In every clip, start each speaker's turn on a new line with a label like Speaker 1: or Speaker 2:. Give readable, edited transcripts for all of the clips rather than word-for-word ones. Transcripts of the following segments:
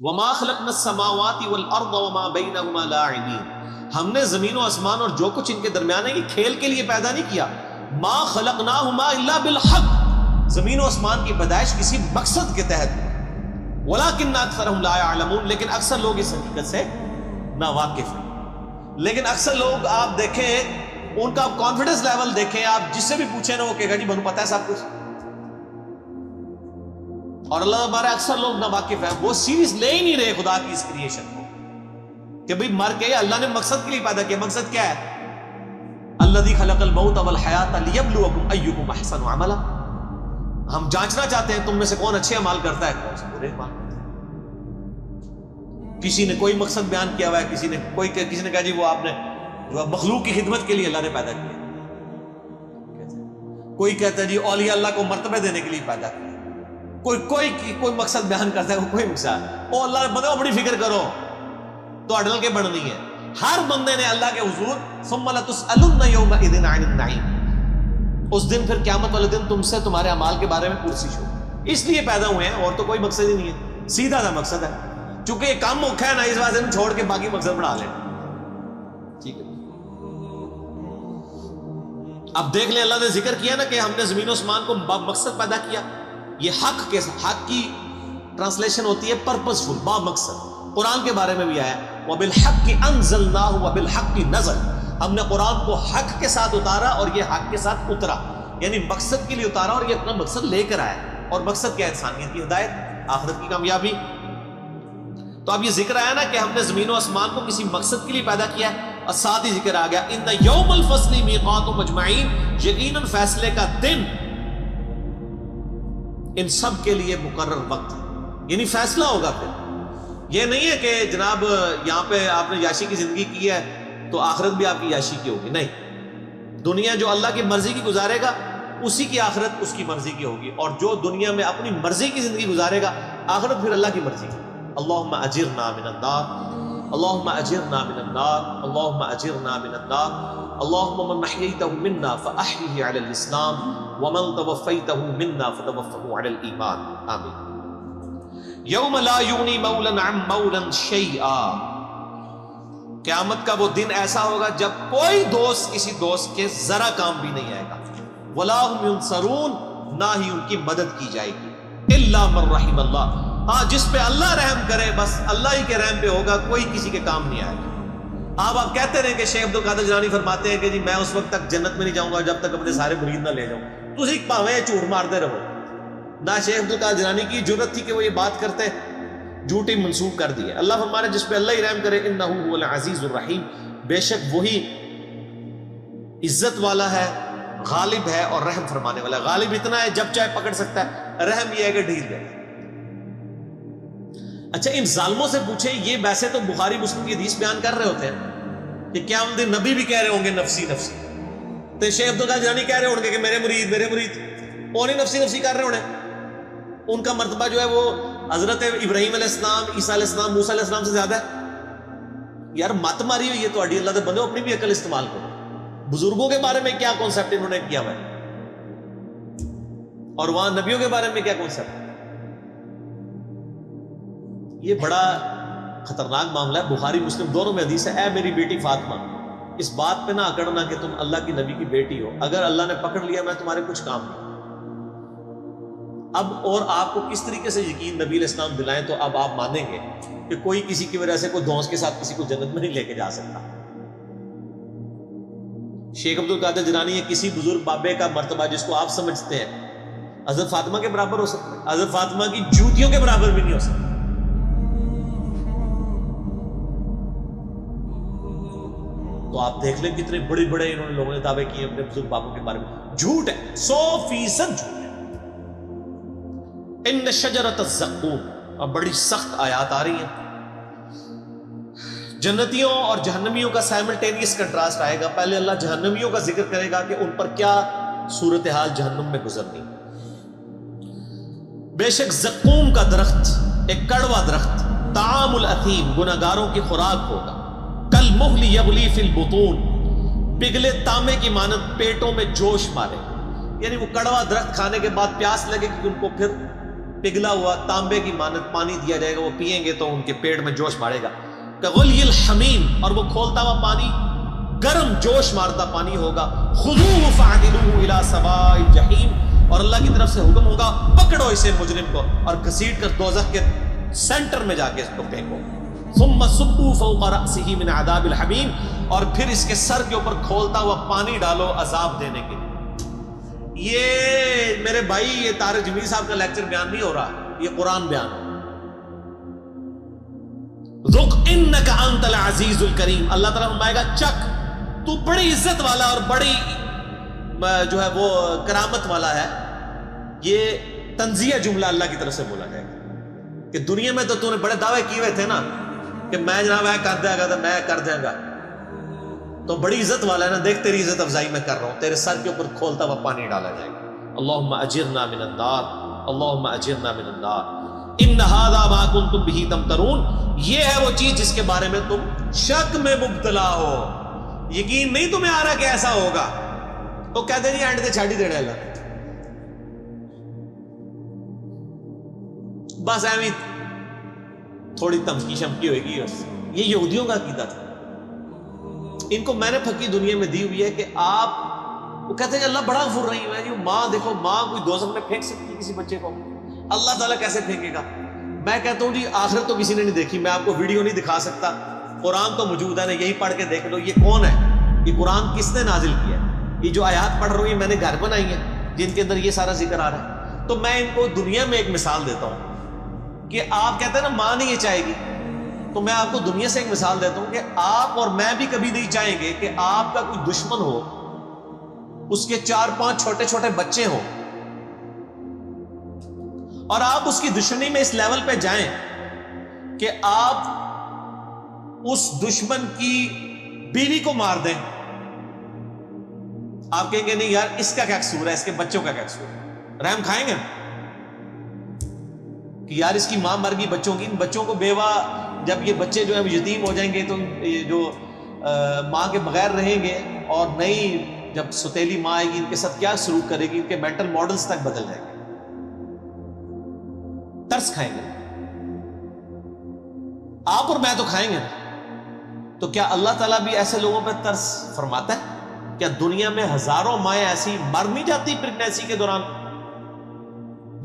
Speaker 1: وما خلقنا السماوات والارض وما بينهما لاعبين، ہم نے زمین و آسمان اور جو کچھ ان کے درمیان ہے یہ کھیل کے لیے پیدا نہیں کیا. ما خلقناهما الا بالحق، زمین و آسمان کی پیدائش کسی مقصد کے تحت. ولكن اکثرهم لا يعلمون، لیکن اکثر لوگ اس حقیقت سے ناواقف ہیں. لیکن اکثر لوگ آپ دیکھیں ان کا کانفیڈنس لیول دیکھیں، آپ جس سے بھی پوچھیں نا وہ کہے گا جی مجھے پتا ہے سب کچھ. اور اللہ تبارک اکثر لوگ ناواقف ہیں، وہ سیریس لے ہی نہیں رہے خدا کی اس کریشن کو کہ بھئی مر کے اللہ نے مقصد کے لیے پیدا کیا. مقصد کیا ہے؟ الذی خلق الموت والحیات لیبلوکم ایکم احسن عملا، ہم جانچنا چاہتے ہیں تم میں سے کون اچھے اعمال کرتا ہے کون سے برے اعمال. کسی نے کوئی مقصد بیان کیا ہوا ہے، کسی نے کہا جی وہ آپ نے جو مخلوق کی خدمت کے لیے اللہ نے پیدا کیا. کوئی کہتا ہے جی اولیاء اللہ کو مرتبہ دینے کے لیے پیدا کیا. کوئی مقصد بیان کرتا ہے، کوئی مقصد او اللہ بندے بڑی فکر کرو تو اڈل کے بڑھنی ہے. ہر بندے نے اللہ کے حضور ثم لتسألن یومئذ عن النعیم، اس دن پھر قیامت والے دن تم سے تمہارے اعمال کے بارے میں پرسش ہو. اس لیے پیدا ہوئے ہیں اور تو کوئی مقصد ہی نہیں ہے، سیدھا سا مقصد ہے. چونکہ یہ کام موقع ہے نا، اس واسطے ہم چھوڑ کے باقی مقصد بڑھا لیں. ٹھیک ہے، اب دیکھ لیں اللہ نے ذکر کیا نا کہ ہم نے زمین و آسمان کو مقصد پیدا کیا. یہ حق کی ٹرانسلیشن ہوتی ہے پرپسفل، با مقصد. قرآن کے بارے میں بھی آیا وَبِالْحَقِّ أَنزَلْنَاهُ وَبِالْحَقِّ نَزَلَ، ہم نے قرآن کو حق کے ساتھ اتارا اور یہ حق کے ساتھ اترا، یعنی مقصد کے لیے اتارا اور یہ اپنا مقصد لے کر آیا. اور مقصد کیا ہے؟ انسانیت کی ہدایت، آخرت کی کامیابی. تو اب یہ ذکر آیا نا کہ ہم نے زمین و آسمان کو کسی مقصد کے لیے پیدا کیا ہے، اور ساتھ ہی ذکر آ گیا ان یوم الفصل میقاتہم اجمعین، یقیناً فیصلے کا دن ان سب کے لیے مقرر وقت ہے، یعنی فیصلہ ہوگا. پھر یہ نہیں ہے کہ جناب یہاں پہ آپ نے یاشی کی زندگی کی ہے تو آخرت بھی آپ کی یاشی کی ہوگی. نہیں، دنیا جو اللہ کی مرضی کی گزارے گا اسی کی آخرت اس کی مرضی کی ہوگی، اور جو دنیا میں اپنی مرضی کی زندگی گزارے گا آخرت پھر اللہ کی مرضی کی. اللہم اجرنا من النار، اللہم اجرنا من النار، اللہم اجرنا من النار. اللہم من احییتہ منا فاحیہ علی الاسلام ومن توفیتہ منا فتوفہ علی الایمان. آمین. یوم لا یغنی مولا عن مولا شیئا، قیامت کا وہ دن ایسا ہوگا جب کوئی دوست کسی دوست کے ذرا کام بھی نہیں آئے گا. ولا هم ینصرون، نہ ہی ان کی مدد کی جائے گی. الا من رحم اللہ، ہاں جس پہ اللہ رحم کرے بس اللہ ہی کے رحم پہ ہوگا، کوئی کسی کے کام نہیں آئے گا. آپ کہتے رہے کہ شیخ عبد القادر جیلانی فرماتے ہیں کہ جی میں اس وقت تک جنت میں نہیں جاؤں گا جب تک اپنے سارے مرید نہ لے جاؤں. تسی پاویں جھوٹ مارتے رہو. نہ شیخ عبد القادر جیلانی کی جرت تھی کہ وہ یہ بات کرتے، جھوٹی منسوب کر دی ہے. اللہ فرمانے جس پہ اللہ ہی رحم کرے انہ هو العزیز الرحیم، بے شک وہی عزت والا ہے، غالب ہے اور رحم فرمانے والا ہے. غالب اتنا ہے جب چاہے پکڑ سکتا ہے، رحم یہ ہے کہ ڈھیل دے. اچھا ان ظالموں سے پوچھے، یہ ویسے تو بخاری مسلم کی حدیث بیان کر رہے ہوتے ہیں کہ قیامت دن نبی بھی کہہ رہے ہوں گے نفسی نفسی، تو شیخ عبد القادر جیلانی کہہ رہے ہوں گے کہ میرے مرید وہ نہیں نفسی نفسی کر رہے ہونے. ان کا مرتبہ جو ہے وہ حضرت ابراہیم علیہ السلام، عیسیٰ علیہ السلام، موسیٰ علیہ السلام سے زیادہ ہے. یار مت ماری ہوئی ہے تو اللہ دے بندے اپنی بھی عقل استعمال کرو. بزرگوں کے بارے میں کیا کانسیپٹ انہوں نے کیا ہوا ہے اور وہاں نبیوں کے بارے میں کیا کانسیپٹ. یہ بڑا خطرناک معاملہ ہے. بخاری مسلم دونوں میں حدیث ہے اے میری بیٹی فاطمہ، اس بات پہ نہ اکڑنا کہ تم اللہ کی نبی کی بیٹی ہو، اگر اللہ نے پکڑ لیا میں تمہارے کچھ کام نہیں. اب اور آپ کو کس طریقے سے یقین نبی علیہ السلام دلائیں تو اب آپ مانیں گے کہ کوئی کسی کی وجہ سے کوئی دھونس کے ساتھ کسی کو جنت میں نہیں لے کے جا سکتا. شیخ عبد القادر جیلانی ہے کسی بزرگ بابے کا مرتبہ جس کو آپ سمجھتے ہیں حضرت فاطمہ کے برابر ہو سکتا ہے، حضرت فاطمہ کی جوتیوں کے برابر بھی نہیں ہو سکتا. تو آپ دیکھ لیں کتنے بڑے بڑے انہوں نے لوگوں نے دعوے کیے اپنے بزرگ بابوں کے بارے میں. جھوٹ ہے، 100% جھوٹ ہے. ان شجرۃ الزقوم، اور بڑی سخت آیات آ رہی ہیں. جنتیوں اور جہنمیوں کا سائملٹینیس کنٹراسٹ آئے گا. پہلے اللہ جہنمیوں کا ذکر کرے گا کہ ان پر کیا صورتحال جہنم میں گزرنی. بے شک زقوم کا درخت ایک کڑوا درخت، طعام الاثیم گناہگاروں کی خوراک ہوگا. کالمہل یغلی فی البطون، پگھلے تانبے کی مانند پیٹوں میں جوش مارے. یعنی وہ کڑوا درخت کھانے کے بعد پیاس لگے کہ ان کو پھر پگھلا ہوا تانبے کی مانند پانی دیا جائے گا، وہ پئیں گے تو ان کے پیٹ میں جوش مارے گا، کغلی الحمیم، اور وہ کھولتا ہوا پانی گرم جوش مارتا پانی ہوگا، خذوہ فاعدلوہ الی سواء الجحیم، اور اللہ کی طرف سے حکم ہوگا پکڑو اسے مجرم کو اور گھسیٹ کر دوزخ کے سینٹر میں جا کے اس کو پھینکو، ثم صبوا فوق رأسہ من عذاب الحمیم، اور پھر اس کے سر کے اوپر کھولتا ہوا پانی ڈالو عذاب دینے کے لیے۔ یہ میرے بھائی یہ طارق جمیل صاحب کا لیکچر بیان نہیں ہو رہا، یہ قرآن بیان ہے۔ ذق انک انت العزیز الکریم، اللہ تعالیٰ فرمائے گا چک، تو بڑی عزت والا اور بڑی جو ہے وہ کرامت والا ہے۔ یہ تنزیہ جملہ اللہ کی طرف سے بولا جائے گا کہ دنیا میں تو نے بڑے دعوے کیے ہوئے تھے نا کہ میں جناب میں کر دیا گا تو میں کر دیا گا، تو بڑی عزت والا ہے نا، دیکھ تیری عزت افزائی میں کر رہا ہوں، تیرے سر کے اوپر کھولتا ہوا پانی ڈالا جائے گا۔ اللہم اجرنا من النار، اللہم اجرنا من النار، ان ھذا ما کنتم بہ تمترون، یہ ہے وہ چیز جس کے بارے میں تم شک میں مبتلا ہو، یقین نہیں تمہیں آ رہا کہ ایسا ہوگا، تو کہتے نہیں اینڈ تے چھاڑی دے ڈالا، بس ایویں تھوڑی تمکی شمکی ہوئے گی۔ یہ یہودیوں کا عقیدہ تھا، ان کو میں نے پھکی دنیا میں دی ہوئی ہے کہ آپ، وہ کہتے ہیں کہ اللہ بڑا غفور رحیم ہے، ماں دیکھو، ماں کوئی دوزخ میں پھینک سکتی کسی بچے کو، اللہ تعالیٰ کیسے پھینکے گا؟ میں کہتا ہوں جی آخرت تو کسی نے نہیں دیکھی، میں آپ کو ویڈیو نہیں دکھا سکتا، قرآن تو موجود ہے نا، یہی پڑھ کے دیکھ لو یہ کون ہے، یہ قرآن کس نے نازل کیا ہے، یہ جو آیات پڑھ رہا ہوں یہ میں نے گھر بنائی ہیں جن کے اندر یہ سارا ذکر آ رہا ہے۔ تو میں ان کو دنیا میں ایک مثال دیتا ہوں کہ آپ کہتے ہیں نا ماں نہیں یہ چاہے گی، تو میں آپ کو دنیا سے ایک مثال دیتا ہوں کہ آپ اور میں بھی کبھی نہیں چاہیں گے کہ آپ کا کوئی دشمن ہو، اس کے 4-5 چھوٹے چھوٹے بچے ہوں، اور آپ اس کی دشمنی میں اس لیول پہ جائیں کہ آپ اس دشمن کی بیوی کو مار دیں، آپ کہیں گے نہیں یار اس کا کیا قصور ہے، اس کے بچوں کا کیا قصور ہے، رحم کھائیں گے کہ یار اس کی ماں مر گئی بچوں کی، ان بچوں کو بیوہ، جب یہ بچے جو ہیں یتیم ہو جائیں گے تو یہ جو ماں کے بغیر رہیں گے، اور نئی جب ستیلی ماں آئے گی ان کے ساتھ کیا سلوک کرے گی، ان کے مینٹل ماڈلز تک بدل جائیں گے، ترس کھائیں گے، آپ اور میں تو کھائیں گے۔ تو کیا اللہ تعالیٰ بھی ایسے لوگوں پہ ترس فرماتا ہے؟ کیا دنیا میں ہزاروں مائیں ایسی مر نہیں جاتی پریگنینسی کے دوران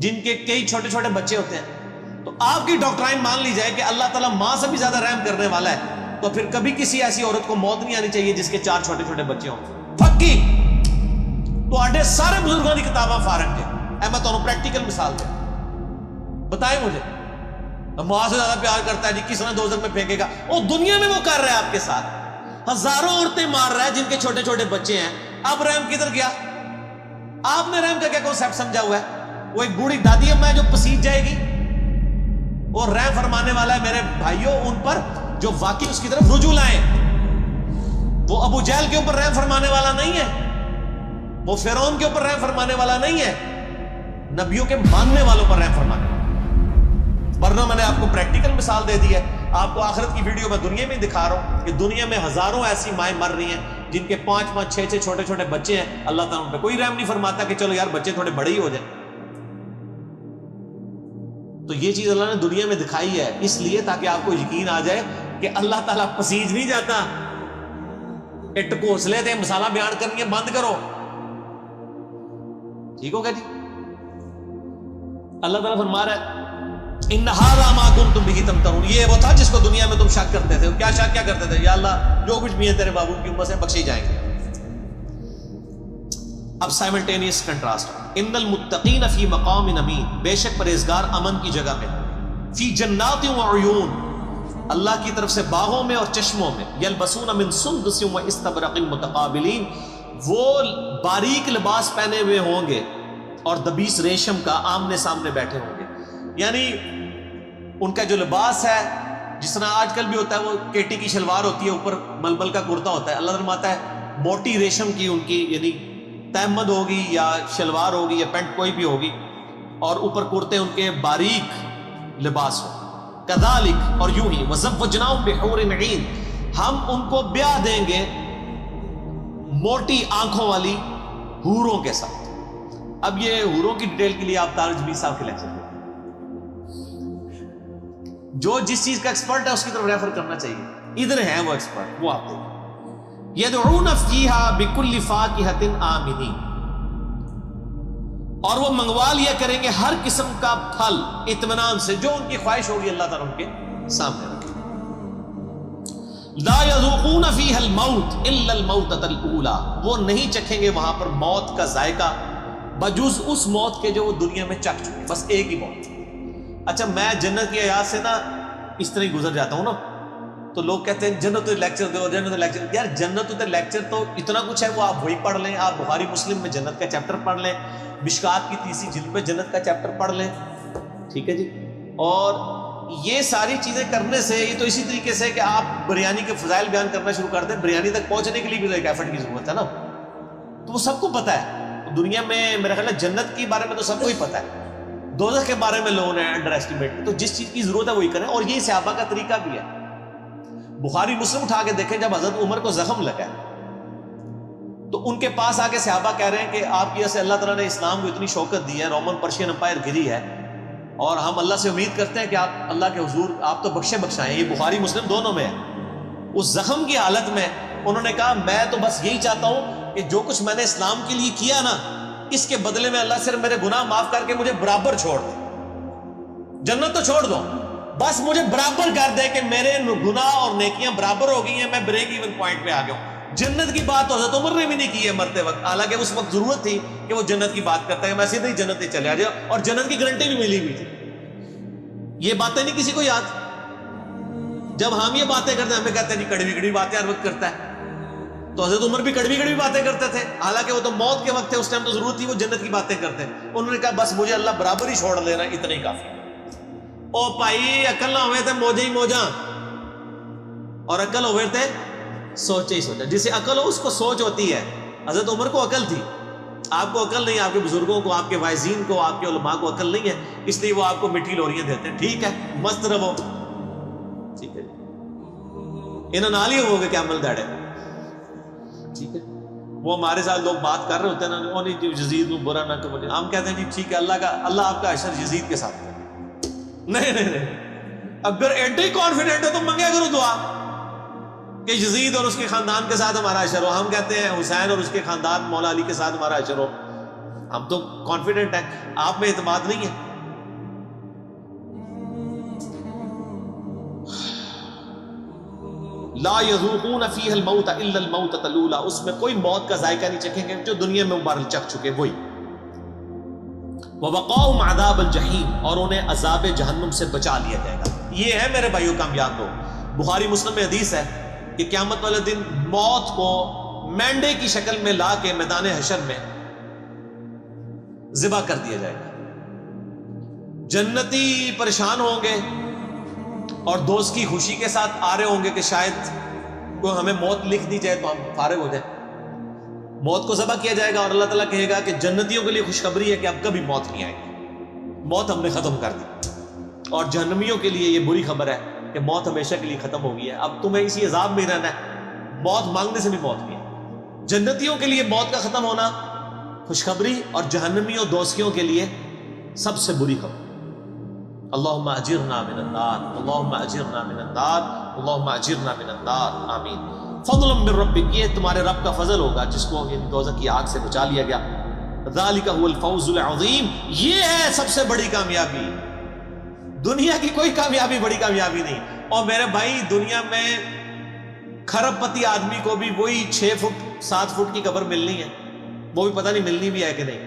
Speaker 1: جن کے کئی چھوٹے چھوٹے بچے ہوتے ہیں؟ تو آپ کی ڈاکٹرائن مان لی جائے کہ اللہ تعالیٰ ماں سے بھی زیادہ رحم کرنے والا ہے، تو پھر کبھی کسی ایسی عورت کو موت نہیں آنی چاہیے جس کے 4 چھوٹے چھوٹے بچے ہوں۔ پھکی تو آڈے سارے بزرگوں کی کتاباں فارغ تھے، میں تمہیں پریکٹیکل مثال دے، بتائیں مجھے ماں سے زیادہ پیار کرتا ہے جی کس نے دوزخ میں پھینکے گا؟ وہ دنیا میں وہ کر رہا ہے آپ کے ساتھ، ہزاروں عورتیں مار رہا ہے جن کے چھوٹے چھوٹے بچے ہیں، اب رحم کدھر گیا؟ آپ نے رحم کا کیا کنسیپٹ سمجھا ہوا ہے؟ وہ ایک بوڑھی دادی اماں جو پسیج جائے گی، وہ رحم فرمانے والا ہے میرے بھائیوں ان پر جو واقعی اس کی طرف رجوع لائیں، وہ ابو جہل کے اوپر رحم فرمانے والا نہیں ہے، وہ فرعون کے اوپر رحم فرمانے والا نہیں ہے، نبیوں کے ماننے والوں پر رحم فرمانے والا۔ ورنہ میں نے آپ کو پریکٹیکل مثال دے دی ہے، آپ کو آخرت کی ویڈیو میں دنیا میں دکھا رہا ہوں کہ دنیا میں ہزاروں ایسی مائیں مر رہی ہیں جن کے 5-5 6-6 چھوٹے چھوٹے بچے ہیں، اللہ تعالیٰ ان پہ کوئی رحم نہیں فرماتا کہ چلو یار بچے تھوڑے بڑے ہی ہو جائیں۔ تو یہ چیز اللہ نے دنیا میں دکھائی ہے اس لیے تاکہ آپ کو یقین آ جائے کہ اللہ تعالیٰ پسیج نہیں جاتا، اٹ گھونسلے تھے مسالہ بیان کرنی ہے بند کرو، ٹھیک ہوگا جی؟ اللہ تعالیٰ فرما رہا ہے ان ھذا ما کنتم بہ تمترون، یہ وہ تھا جس کو دنیا میں تم شک کرتے تھے۔ کیا شک کیا کرتے تھے؟ یا اللہ جو کچھ بھی ہے تیرے بابو کی امت سے بخشی جائیں گے۔ اب سائملٹینیس کنٹراسٹ، ان المتقین فی مقام امین، بے شک پرہیزگار امن کی جگہ میں، فی جنات و عیون، اللہ کی طرف سے باغوں میں اور چشموں میں، یلبسون من سندس و استبرق متقابلین، وہ باریک لباس پہنے ہوئے ہوں گے اور دبیس ریشم کا آمنے سامنے بیٹھے ہوں گے، یعنی ان کا جو لباس ہے جس طرح آج کل بھی ہوتا ہے، وہ کیٹی کی شلوار ہوتی ہے، اوپر ململ کا کرتا ہوتا ہے، اللہ فرماتا ہے موٹی ریشم کی ان کی یعنی تہمد ہوگی یا شلوار ہوگی یا پینٹ کوئی بھی ہوگی، اور اوپر کرتے ان کے باریک لباس ہو، کذالک اور یوں ہی، وزوجناہم بحور عین، ہم ان کو بیاہ دیں گے موٹی آنکھوں والی حوروں کے ساتھ۔ اب یہ حوروں کی ڈیٹیل کے لیے آپ طارق جمیل صاحب کے لیکچر جو جس چیز کا ایکسپرٹ ہے اس کی طرف ریفر کرنا چاہیے. ادھر ہیں وہ ایکسپرٹ, وہ آپ دیکھیں. یدعون فیہا بکل فاکہۃ آمنین, اور وہ منگوا لیا کریں گے ہر قسم کا پھل اطمینان سے, جو ان کی خواہش ہوگی اللہ تعالیٰ ان کے سامنے رکھے. لا یذوقون فیہا الموت الا الموتۃ الاولی, وہ نہیں چکھیں گے وہاں پر موت کا ذائقہ بجز اس موت کے جو وہ دنیا میں چکھ چکے, بس ایک ہی موت. اچھا میں جنت کی آیات سے نا اس طرح ہی گزر جاتا ہوں نا, تو لوگ کہتے ہیں جنت لیکچر دو, جنت لیکچر. یار جنت لیکچر تو اتنا کچھ ہے, وہ آپ وہی پڑھ لیں. آپ بخاری مسلم میں جنت کا چیپٹر پڑھ لیں, مشکات کی 30 جلد میں جنت کا چیپٹر پڑھ لیں, ٹھیک ہے جی. اور یہ ساری چیزیں کرنے سے, یہ تو اسی طریقے سے کہ آپ بریانی کے فضائل بیان کرنا شروع کر دیں, بریانی تک پہنچنے کے لیے بھی ایک ایفرٹ کی ضرورت ہے نا, تو وہ سب کو پتہ ہے. دنیا میں میرا خیال ہے جنت کے بارے میں تو سب کو ہی پتہ ہے, دوزخ کے بارے میں لوگوں نے انڈر ایسٹیمیٹ, تو جس چیز کی ضرورت ہے وہی کریں. اور یہ صحابہ کا طریقہ بھی ہے. بخاری مسلم اٹھا کے دیکھیں, جب حضرت عمر کو زخم لگا تو ان کے پاس آ کے صحابہ کہہ رہے ہیں کہ آپ کی وجہ سے اللہ تعالیٰ نے اسلام کو اتنی شوکت دی ہے, رومن پرشین امپائر گری ہے, اور ہم اللہ سے امید کرتے ہیں کہ آپ اللہ کے حضور آپ تو بخشائیں. یہ بخاری مسلم دونوں میں ہے. اس زخم کی حالت میں انہوں نے کہا میں تو بس یہی چاہتا ہوں کہ جو کچھ میں نے اسلام کے لیے کیا نا, اس کے بدلے میں اللہ صرف میرے گناہ معاف کر کے مجھے برابر چھوڑ دے. جنت تو چھوڑ دو, بس مجھے برابر کر دے کہ میرے گناہ اور نیکیاں برابر ہو گئی ہیں, میں بریک ایون پوائنٹ پہ آ گیا ہوں. جنت کی بات تو حضرت عمر نے بھی نہیں کی ہے مرتے وقت, حالانکہ اس وقت ضرورت تھی کہ وہ جنت کی بات کرتا ہے کہ میں سیدھے ہی جنت ہی چلے آ جاؤ, اور جنت کی گارنٹی بھی ملی ہوئی تھی. یہ باتیں نہیں کسی کو یاد. جب ہم یہ باتیں کرتے ہیں ہمیں کہتے ہیں جی کڑوی کڑوی باتیں ہر وقت کرتا ہے, تو حضرت عمر بھی کڑوی کڑوی باتیں کرتے تھے, حالانکہ وہ تو موت کے وقت تھے, اس ٹائم تو ضرورت تھی وہ جنت کی باتیں کرتے ہیں. انہوں نے کہا بس مجھے اللہ برابر ہی چھوڑ لینا, اتنا ہی کافی. او بھائی عقل نہ ہوئے تھے موجے ہی موجاں, اور عقل ہوئے تھے سوچے ہی سوچا. جسے عقل ہو اس کو سوچ ہوتی ہے. حضرت عمر کو عقل تھی, آپ کو عقل نہیں, آپ کے بزرگوں کو, آپ کے وائزین کو, آپ کے علماء کو عقل نہیں ہے, اس لیے وہ آپ کو میٹھی لوریاں دیتے ہیں. ٹھیک ہے مست رہو, ٹھیک ہے, انہوں نال ہی ہو گے کیا عمل داڑے, ٹھیک ہے. وہ ہمارے ساتھ لوگ بات کر رہے ہوتے ہیں نا, وہ نہیں یزید کو برا نہ کرو, ہم کہتے ہیں جی ٹھیک ہے اللہ آپ کا حشر یزید کے ساتھ. نہیں, اگر ایڈی کانفیڈنٹ ہو تو منگے کرو دعا کہ یزید اور اس کے خاندان کے ساتھ ہمارا حشر ہو. ہم کہتے ہیں حسین اور اس کے خاندان مولا علی کے ساتھ ہمارا حشر ہو. ہم تو کانفیڈنٹ ہیں, آپ میں اعتماد نہیں ہے. لا یذوقون فیہا الموت الا الموتۃ الاولی, اس میں کوئی موت کا ذائقہ نہیں چکھیں گے, جو دنیا میں مبارک چکھ چکے وہی. وَوَقَاهُمْ عَذَابَ الْجَحِيمِ, اور انہیں عذاب جہنم سے بچا لیا جائے گا. یہ ہے میرے بھائیوں کامیاب لوگ. بخاری مسلم میں حدیث ہے کہ قیامت والے دن موت کو مینڈے کی شکل میں لا کے میدان حشر میں ذبح کر دیا جائے گا. جنتی پریشان ہوں گے اور دوست کی خوشی کے ساتھ آ رہے ہوں گے کہ شاید کوئی ہمیں موت لکھ دی جائے تو ہم فارغ ہو جائیں. موت کو ذبح کیا جائے گا اور اللہ تعالیٰ کہے گا کہ جنتیوں کے لیے خوشخبری ہے کہ اب کبھی موت نہیں آئے گی, موت ہم نے ختم کر دی. اور جہنمیوں کے لیے یہ بری خبر ہے کہ موت ہمیشہ کے لیے ختم ہو گئی ہے, اب تمہیں اسی عذاب میں رہنا ہے, موت مانگنے سے بھی موت نہیں ہے. جنتیوں کے لیے موت کا ختم ہونا خوشخبری, اور جہنمیوں دوستیوں کے لیے سب سے بری خبر. اللہم اجرنا من النار, اللہم اجرنا من النار, اللہم اجرنا من النار, آمین. فضل من ربک, یہ تمہارے رب کا فضل ہوگا جس کو ان دوزخ کی آگ سے بچا لیا گیا. ذالک هو الفوز العظیم, یہ ہے سب سے بڑی کامیابی. دنیا کی کوئی کامیابی بڑی کامیابی نہیں. اور میرے بھائی دنیا میں کھرب پتی آدمی کو بھی وہی 6 فٹ 7 فٹ کی قبر ملنی ہے, وہ بھی پتہ نہیں ملنی بھی ہے کہ نہیں.